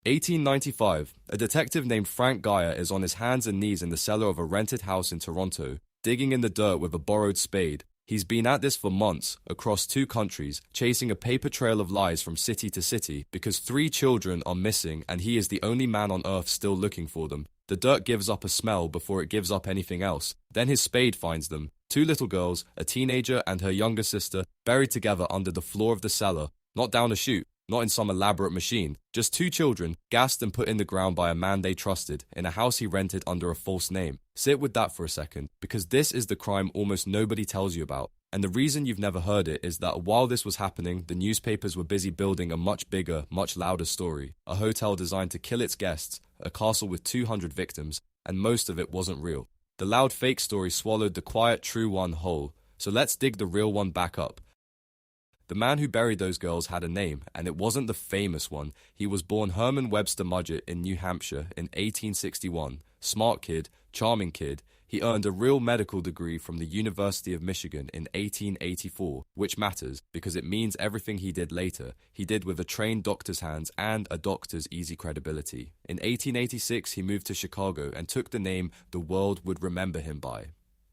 1895. A detective named Frank Geyer is on his hands and knees in the cellar of a rented house in Toronto, digging in the dirt with a borrowed spade. He's been at this for months, across 2 countries, chasing a paper trail of lies from city to city because 3 children are missing and he is the only man on earth still looking for them. The dirt gives up a smell before it gives up anything else. Then his spade finds them. 2 little girls, a teenager and her younger sister, buried together under the floor of the cellar. Not down a chute, not in some elaborate machine. Just 2 children, gassed and put in the ground by a man they trusted, in a house he rented under a false name. Sit with that for a second, because this is the crime almost nobody tells you about. And the reason you've never heard it is that while this was happening, the newspapers were busy building a much bigger, much louder story. A hotel designed to kill its guests, a castle with 200 victims, and most of it wasn't real. The loud fake story swallowed the quiet true one whole, so let's dig the real one back up. The man who buried those girls had a name, and it wasn't the famous one. He was born Herman Webster Mudgett in New Hampshire in 1861. Smart kid, charming kid. He earned a real medical degree from the University of Michigan in 1884, which matters because it means everything he did later, he did with a trained doctor's hands and a doctor's easy credibility. In 1886, he moved to Chicago and took the name the world would remember him by.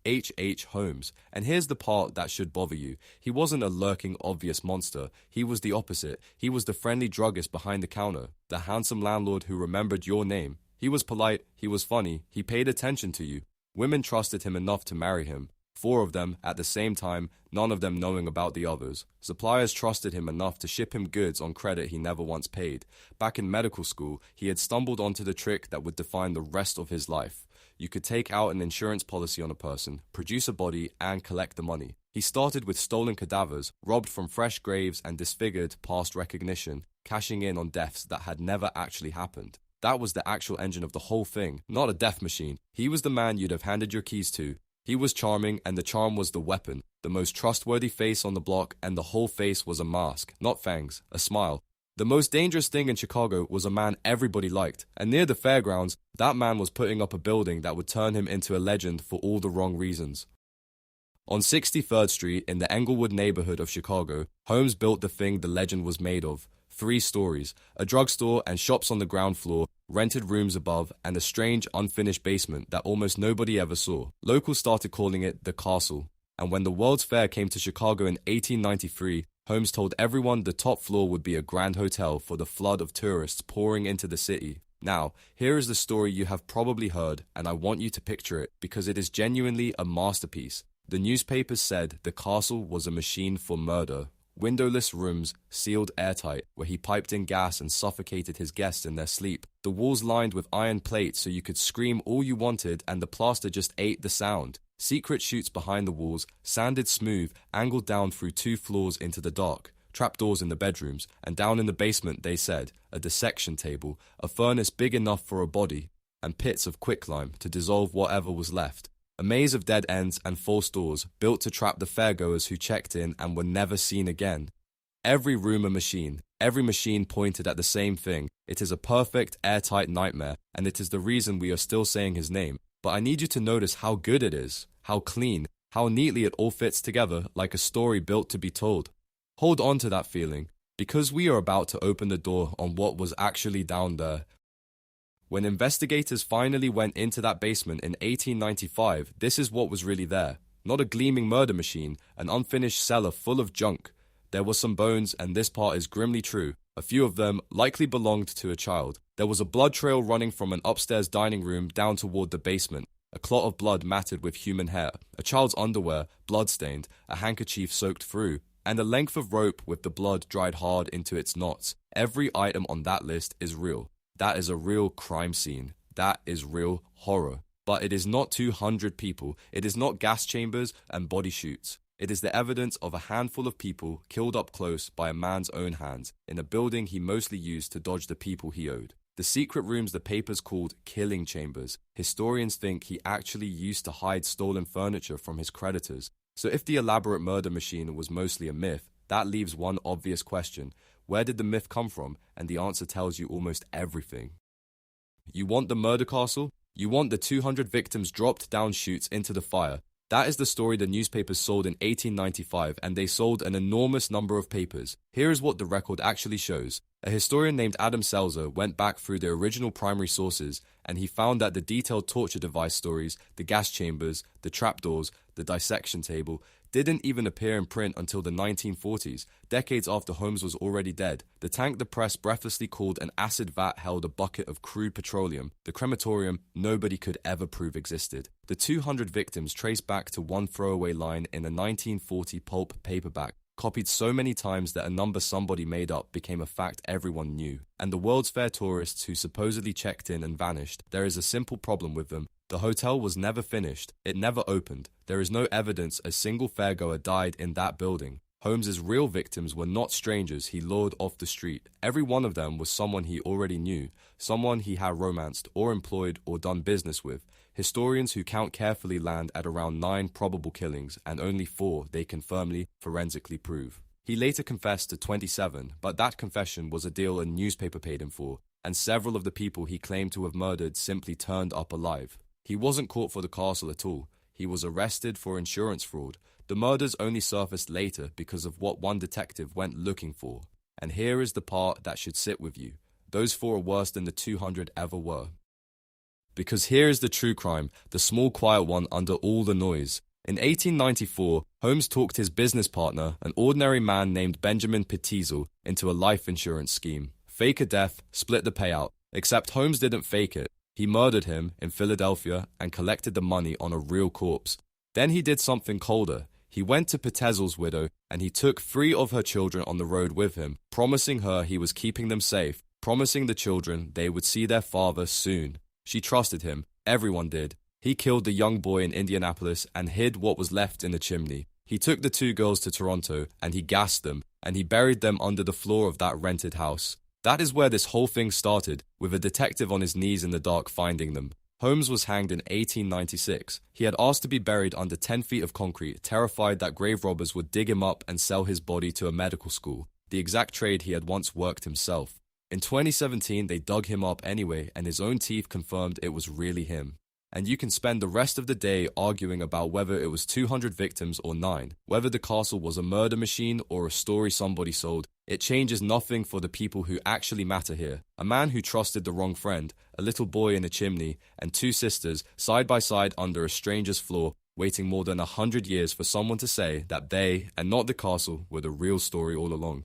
H. Holmes. And here's the part that should bother you. He wasn't a lurking, obvious monster. He was the opposite. He was the friendly druggist behind the counter, the handsome landlord who remembered your name. He was polite, he was funny, he paid attention to you. Women trusted him enough to marry him. 4 of them at the same time, none of them knowing about the others. Suppliers trusted him enough to ship him goods on credit he never once paid. Back in medical school, he had stumbled onto the trick that would define the rest of his life. You could take out an insurance policy on a person, produce a body, and collect the money. He started with stolen cadavers, robbed from fresh graves and disfigured past recognition, cashing in on deaths that had never actually happened. That was the actual engine of the whole thing, not a death machine. He was the man you'd have handed your keys to. He was charming, and the charm was the weapon, the most trustworthy face on the block, and the whole face was a mask, not fangs, a smile. The most dangerous thing in Chicago was a man everybody liked, and near the fairgrounds, that man was putting up a building that would turn him into a legend for all the wrong reasons. On 63rd Street, in the Englewood neighborhood of Chicago, Holmes built the thing the legend was made of. 3 stories, a drugstore and shops on the ground floor, rented rooms above, and a strange, unfinished basement that almost nobody ever saw. Locals started calling it the Castle, and when the World's Fair came to Chicago in 1893, Holmes told everyone the top floor would be a grand hotel for the flood of tourists pouring into the city. Now, here is the story you have probably heard, and I want you to picture it, because it is genuinely a masterpiece. The newspapers said the castle was a machine for murder. Windowless rooms, sealed airtight, where he piped in gas and suffocated his guests in their sleep. The walls lined with iron plates so you could scream all you wanted and the plaster just ate the sound. Secret chutes behind the walls, sanded smooth, angled down through 2 floors into the dark. Trapdoors in the bedrooms, and down in the basement, they said, a dissection table, a furnace big enough for a body, and pits of quicklime to dissolve whatever was left. A maze of dead ends and false doors, built to trap the fairgoers who checked in and were never seen again. Every room a machine. Every machine pointed at the same thing. It is a perfect, airtight nightmare, and it is the reason we are still saying his name. But I need you to notice how good it is, how clean, how neatly it all fits together like a story built to be told. Hold on to that feeling, because we are about to open the door on what was actually down there. When investigators finally went into that basement in 1895, this is what was really there. Not a gleaming murder machine, an unfinished cellar full of junk. There were some bones, and this part is grimly true. A few of them likely belonged to a child. There was a blood trail running from an upstairs dining room down toward the basement. A clot of blood matted with human hair, a child's underwear, blood-stained, a handkerchief soaked through, and a length of rope with the blood dried hard into its knots. Every item on that list is real. That is a real crime scene. That is real horror. But it is not 200 people. It is not gas chambers and body chutes. It is the evidence of a handful of people killed up close by a man's own hands in a building he mostly used to dodge the people he owed. The secret rooms the papers called killing chambers. Historians think he actually used to hide stolen furniture from his creditors. So if the elaborate murder machine was mostly a myth, that leaves one obvious question. Where did the myth come from? And the answer tells you almost everything. You want the murder castle? You want the 200 victims dropped down chutes into the fire. That is the story the newspapers sold in 1895, and they sold an enormous number of papers. Here is what the record actually shows. A historian named Adam Selzer went back through the original primary sources and he found that the detailed torture device stories, the gas chambers, the trapdoors, the dissection table, didn't even appear in print until the 1940s, decades after Holmes was already dead. The tank the press breathlessly called an acid vat held a bucket of crude petroleum, the crematorium nobody could ever prove existed. The 200 victims traced back to one throwaway line in a 1940 pulp paperback, copied so many times that a number somebody made up became a fact everyone knew. And the World's Fair tourists who supposedly checked in and vanished, there is a simple problem with them. The hotel was never finished. It never opened. There is no evidence a single fairgoer died in that building. Holmes's real victims were not strangers he lured off the street. Every one of them was someone he already knew, someone he had romanced or employed or done business with. Historians who count carefully land at around 9 probable killings and only 4 they can firmly, forensically prove. He later confessed to 27, but that confession was a deal a newspaper paid him for, and several of the people he claimed to have murdered simply turned up alive. He wasn't caught for the castle at all. He was arrested for insurance fraud. The murders only surfaced later because of what one detective went looking for. And here is the part that should sit with you. Those 4 are worse than the 200 ever were. Because here is the true crime, the small quiet one under all the noise. In 1894, Holmes talked his business partner, an ordinary man named Benjamin Pitezel, into a life insurance scheme. Fake a death, split the payout. Except Holmes didn't fake it. He murdered him in Philadelphia and collected the money on a real corpse. Then he did something colder. He went to Pitezel's widow and he took 3 of her children on the road with him, promising her he was keeping them safe, promising the children they would see their father soon. She trusted him. Everyone did. He killed the young boy in Indianapolis and hid what was left in the chimney. He took the 2 girls to Toronto and he gassed them and he buried them under the floor of that rented house. That is where this whole thing started, with a detective on his knees in the dark finding them. Holmes was hanged in 1896. He had asked to be buried under 10 feet of concrete, terrified that grave robbers would dig him up and sell his body to a medical school, the exact trade he had once worked himself. In 2017, they dug him up anyway, and his own teeth confirmed it was really him. And you can spend the rest of the day arguing about whether it was 200 victims or 9, whether the castle was a murder machine or a story somebody sold. It changes nothing for the people who actually matter here. A man who trusted the wrong friend, a little boy in a chimney, and 2 sisters side by side under a stranger's floor, waiting more than 100 years for someone to say that they, and not the castle, were the real story all along.